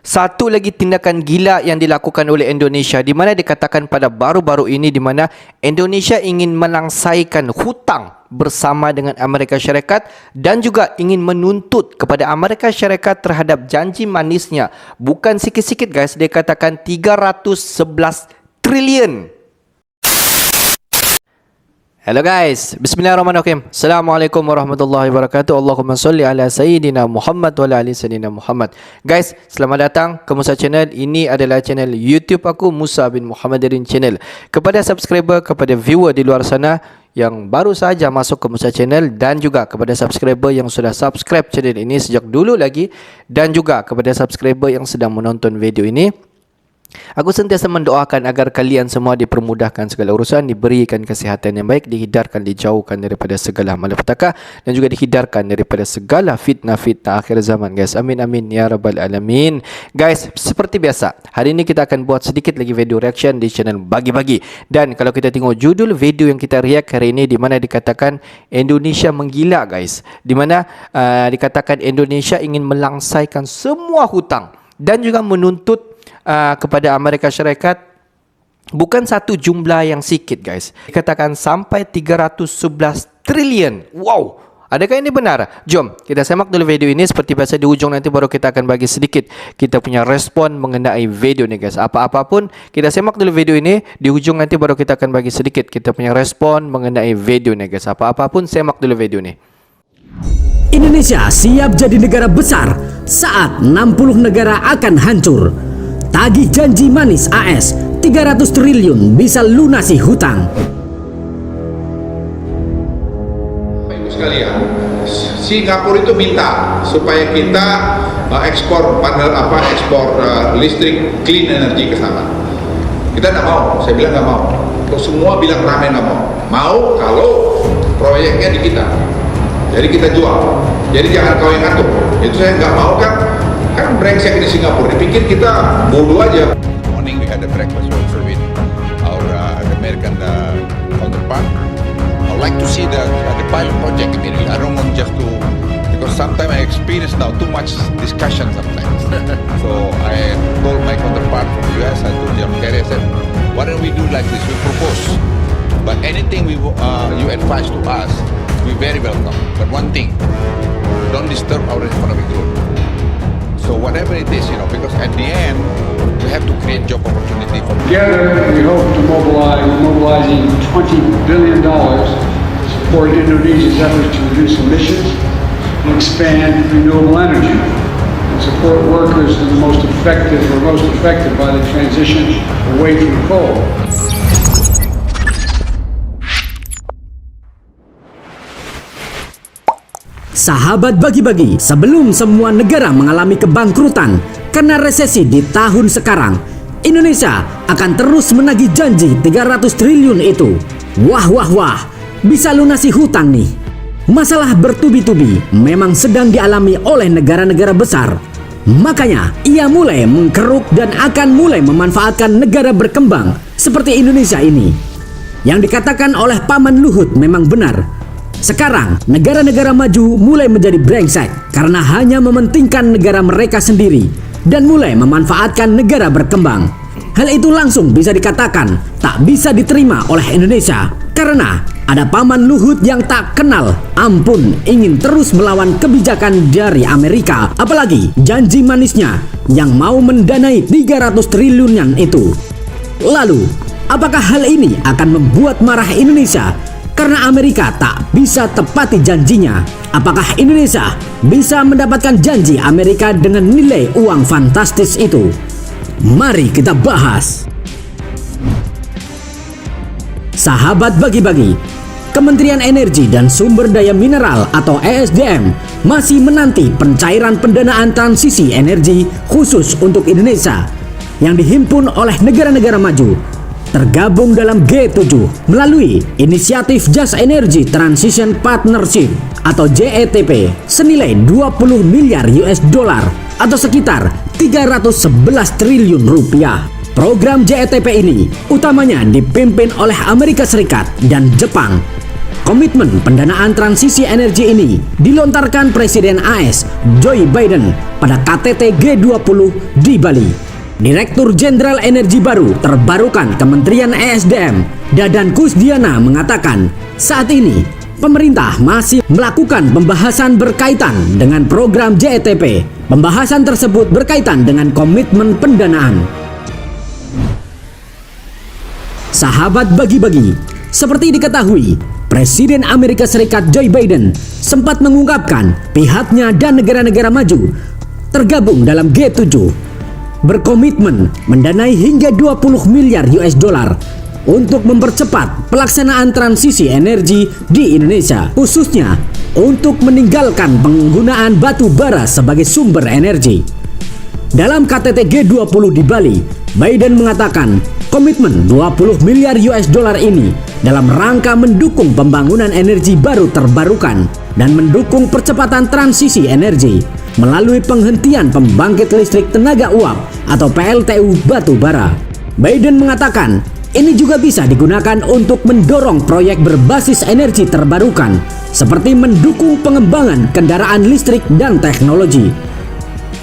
Satu lagi tindakan gila yang dilakukan oleh Indonesia, di mana dikatakan pada baru-baru ini di mana Indonesia ingin melangsaikan hutang bersama dengan Amerika Syarikat dan juga ingin menuntut kepada Amerika Syarikat terhadap janji manisnya. Bukan sikit-sikit guys, dia katakan 311 triliun. Hello guys, bismillahirrahmanirrahim. Assalamualaikum warahmatullahi wabarakatuh. Allahumma salli ala Sayyidina Muhammad wa ala ali Sayyidina Muhammad. Guys, selamat datang ke Musa Channel. Ini adalah channel YouTube aku, Musa bin Muhammadirin Channel. Kepada subscriber, kepada viewer di luar sana yang baru saja masuk ke Musa Channel, dan juga kepada subscriber yang sudah subscribe channel ini sejak dulu lagi, dan juga kepada subscriber yang sedang menonton video ini, aku sentiasa mendoakan agar kalian semua dipermudahkan segala urusan, diberikan kesihatan yang baik, dihindarkan, dijauhkan daripada segala malapetaka, dan juga dihindarkan daripada segala fitnah-fitnah akhir zaman guys. Amin amin ya rabbal alamin. Guys, seperti biasa, hari ini kita akan buat sedikit lagi video reaction di channel Bagi-Bagi. Dan kalau kita tengok judul video yang kita react hari ini, di mana dikatakan Indonesia menggila guys, di mana dikatakan Indonesia ingin melangsaikan semua hutang dan juga menuntut kepada Amerika Syarikat bukan satu jumlah yang sikit guys, dikatakan sampai 311 triliun. Wow, adakah ini benar? Jom kita semak dulu video ini. Seperti biasa di ujung nanti baru kita akan bagi sedikit kita punya respon mengenai video ni guys. Apa-apapun kita semak dulu video ini, di ujung nanti baru kita akan bagi sedikit kita punya respon mengenai video ni guys. Apa-apapun semak dulu video ni. Indonesia siap jadi negara besar saat 60 negara akan hancur. Tagih janji manis AS 300 triliun bisa lunasi hutang. Ibu sekalian, Singapura itu minta supaya kita ekspor listrik clean energy ke sana. Kita tidak mau, saya bilang nggak mau. Semua bilang ramai nggak mau. Mau kalau proyeknya di kita. Jadi kita jual. Jadi jangan kau yang ngatur. Itu saya nggak mau kan brengsek di Singapura. Dipikir kita bodoh aja. Morning we had a breakfast also with our American counterpart. I would like to see the pilot project immediately. I don't want just to, because sometimes I experience now too much discussion sometimes. So I told my counterpart from the US, I told John Kerry, I said, why don't we do like this? We propose, but anything you advise to us, we very welcome. But one thing, don't disturb our economic growth. So whatever it is, because at the end, we have to create job opportunity for people. Together, we hope to mobilizing $20 billion to support Indonesia's efforts to reduce emissions and expand renewable energy and support workers in the most affected by the transition away from coal. Sahabat Bagi-Bagi, sebelum semua negara mengalami kebangkrutan karena resesi di tahun sekarang, Indonesia akan terus menagih janji 300 triliun itu. Wah, bisa lunasi hutang nih. Masalah bertubi-tubi memang sedang dialami oleh negara-negara besar. Makanya ia mulai mengkeruk dan akan mulai memanfaatkan negara berkembang seperti Indonesia ini. Yang dikatakan oleh Paman Luhut memang benar. Sekarang, negara-negara maju mulai menjadi brengsek karena hanya mementingkan negara mereka sendiri dan mulai memanfaatkan negara berkembang. Hal itu langsung bisa dikatakan tak bisa diterima oleh Indonesia karena ada Paman Luhut yang tak kenal ampun ingin terus melawan kebijakan dari Amerika, apalagi janji manisnya yang mau mendanai 300 triliunan itu. Lalu, apakah hal ini akan membuat marah Indonesia? Karena Amerika tak bisa tepati janjinya. Apakah Indonesia bisa mendapatkan janji Amerika dengan nilai uang fantastis itu? Mari kita bahas. Sahabat Bagi-Bagi, Kementerian Energi dan Sumber Daya Mineral atau ESDM masih menanti pencairan pendanaan transisi energi khusus untuk Indonesia yang dihimpun oleh negara-negara maju tergabung dalam G7 melalui inisiatif Just Energy Transition Partnership atau JETP senilai 20 miliar US dollar atau sekitar 311 triliun rupiah. Program JETP ini utamanya dipimpin oleh Amerika Serikat dan Jepang. Komitmen pendanaan transisi energi ini dilontarkan Presiden AS Joe Biden pada KTT G20 di Bali. Direktur Jenderal Energi Baru Terbarukan Kementerian ESDM, Dadan Kusdiana mengatakan, saat ini pemerintah masih melakukan pembahasan berkaitan dengan program JETP. Pembahasan tersebut berkaitan dengan komitmen pendanaan. Sahabat bagi-bagi, seperti diketahui, Presiden Amerika Serikat Joe Biden sempat mengungkapkan pihaknya dan negara-negara maju tergabung dalam G7 berkomitmen mendanai hingga 20 miliar US dollar untuk mempercepat pelaksanaan transisi energi di Indonesia, khususnya untuk meninggalkan penggunaan batu bara sebagai sumber energi. Dalam KTT G20 di Bali, Biden mengatakan komitmen 20 miliar US dollar ini dalam rangka mendukung pembangunan energi baru terbarukan dan mendukung percepatan transisi energi melalui penghentian pembangkit listrik tenaga uap atau PLTU batu bara. Biden mengatakan ini juga bisa digunakan untuk mendorong proyek berbasis energi terbarukan seperti mendukung pengembangan kendaraan listrik dan teknologi.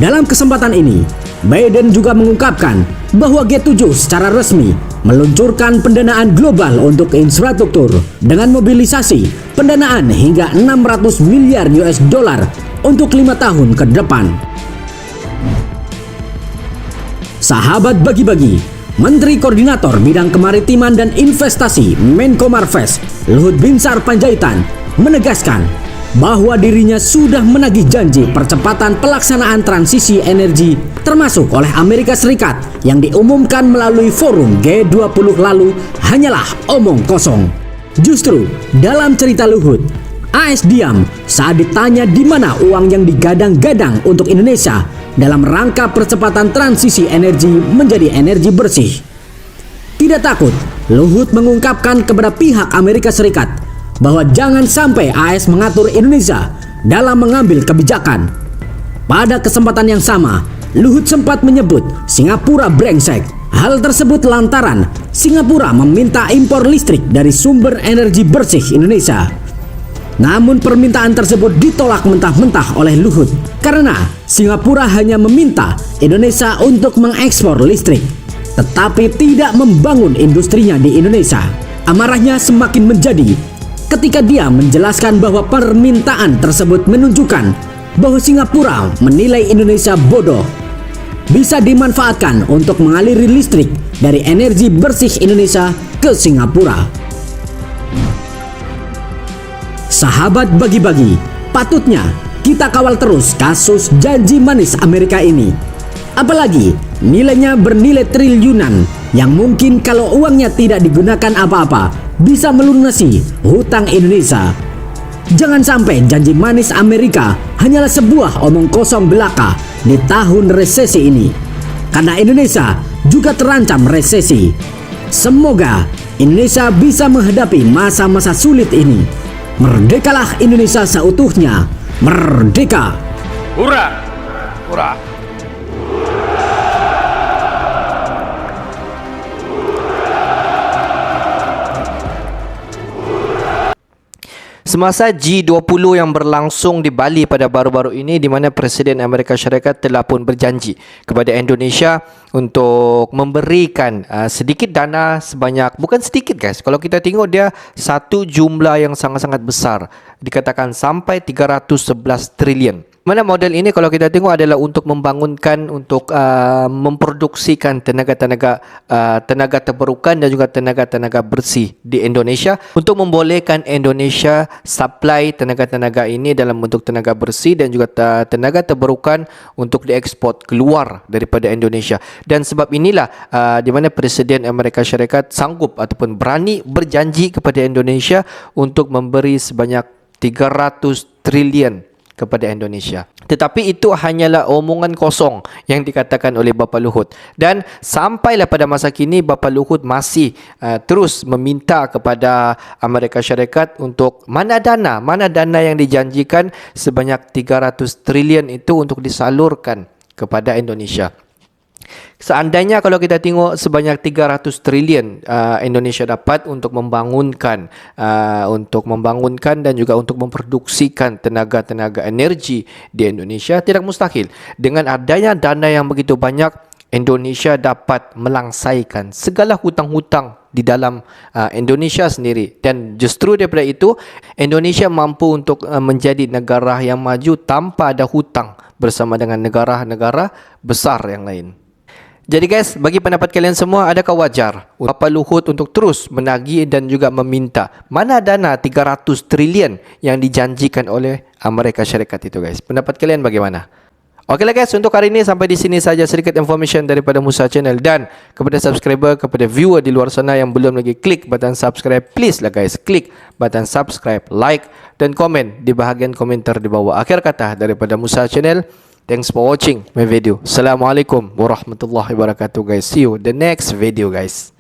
Dalam kesempatan ini, Biden juga mengungkapkan bahwa G7 secara resmi meluncurkan pendanaan global untuk infrastruktur dengan mobilisasi pendanaan hingga 600 miliar US dollar untuk 5 tahun ke depan. Sahabat bagi-bagi, Menteri Koordinator Bidang Kemaritiman dan Investasi Menko Marves Luhut Binsar Panjaitan menegaskan bahwa dirinya sudah menagih janji percepatan pelaksanaan transisi energi termasuk oleh Amerika Serikat yang diumumkan melalui forum G20 lalu hanyalah omong kosong. Justru dalam cerita Luhut, AS diam saat ditanya di mana uang yang digadang-gadang untuk Indonesia dalam rangka percepatan transisi energi menjadi energi bersih. Tidak takut, Luhut mengungkapkan kepada pihak Amerika Serikat bahwa jangan sampai AS mengatur Indonesia dalam mengambil kebijakan. Pada kesempatan yang sama, Luhut sempat menyebut Singapura brengsek. Hal tersebut lantaran Singapura meminta impor listrik dari sumber energi bersih Indonesia. Namun permintaan tersebut ditolak mentah-mentah oleh Luhut karena Singapura hanya meminta Indonesia untuk mengekspor listrik, tetapi tidak membangun industrinya di Indonesia. Amarahnya semakin menjadi ketika dia menjelaskan bahwa permintaan tersebut menunjukkan bahwa Singapura menilai Indonesia bodoh, bisa dimanfaatkan untuk mengaliri listrik dari energi bersih Indonesia ke Singapura. Sahabat bagi-bagi, patutnya kita kawal terus kasus janji manis Amerika ini. Apalagi nilainya bernilai triliunan yang mungkin kalau uangnya tidak digunakan apa-apa bisa melunasi hutang Indonesia. Jangan sampai janji manis Amerika hanyalah sebuah omong kosong belaka di tahun resesi ini. Karena Indonesia juga terancam resesi. Semoga Indonesia bisa menghadapi masa-masa sulit ini. Merdekalah Indonesia seutuhnya. Merdeka! Hurra! Hurra! Semasa G20 yang berlangsung di Bali pada baru-baru ini, di mana Presiden Amerika Syarikat telah pun berjanji kepada Indonesia untuk memberikan sedikit dana sebanyak, bukan sedikit guys, kalau kita tengok dia satu jumlah yang sangat-sangat besar, dikatakan sampai 311 triliun. Mana model ini kalau kita tengok adalah untuk membangunkan, untuk memproduksikan tenaga terbarukan dan juga tenaga bersih di Indonesia, untuk membolehkan Indonesia supply tenaga ini dalam bentuk tenaga bersih dan juga tenaga terbarukan untuk diekspor keluar daripada Indonesia. Dan sebab inilah di mana Presiden Amerika Syarikat sanggup ataupun berani berjanji kepada Indonesia untuk memberi sebanyak 300 triliun kepada Indonesia. Tetapi itu hanyalah omongan kosong yang dikatakan oleh Bapa Luhut. Dan sampailah pada masa kini Bapa Luhut masih terus meminta kepada Amerika Syarikat untuk mana dana yang dijanjikan sebanyak 300 triliun itu untuk disalurkan kepada Indonesia. Seandainya kalau kita tengok sebanyak 300 trilion Indonesia dapat untuk membangunkan dan juga untuk memproduksikan tenaga-tenaga energi di Indonesia, tidak mustahil dengan adanya dana yang begitu banyak Indonesia dapat melangsaikan segala hutang-hutang di dalam Indonesia sendiri, dan justru daripada itu Indonesia mampu untuk menjadi negara yang maju tanpa ada hutang bersama dengan negara-negara besar yang lain. Jadi guys, bagi pendapat kalian semua, adakah wajar Bapak Luhut untuk terus menagih dan juga meminta mana dana 300 trilion yang dijanjikan oleh Amerika Syarikat itu guys? Pendapat kalian bagaimana? Okeylah guys, untuk hari ini sampai di sini saja sedikit information daripada Musa Channel, dan kepada subscriber, kepada viewer di luar sana yang belum lagi klik button subscribe, please lah guys, klik button subscribe, like dan komen di bahagian komentar di bawah. Akhir kata daripada Musa Channel, thanks for watching my video. Assalamualaikum warahmatullahi wabarakatuh guys. See you the next video guys.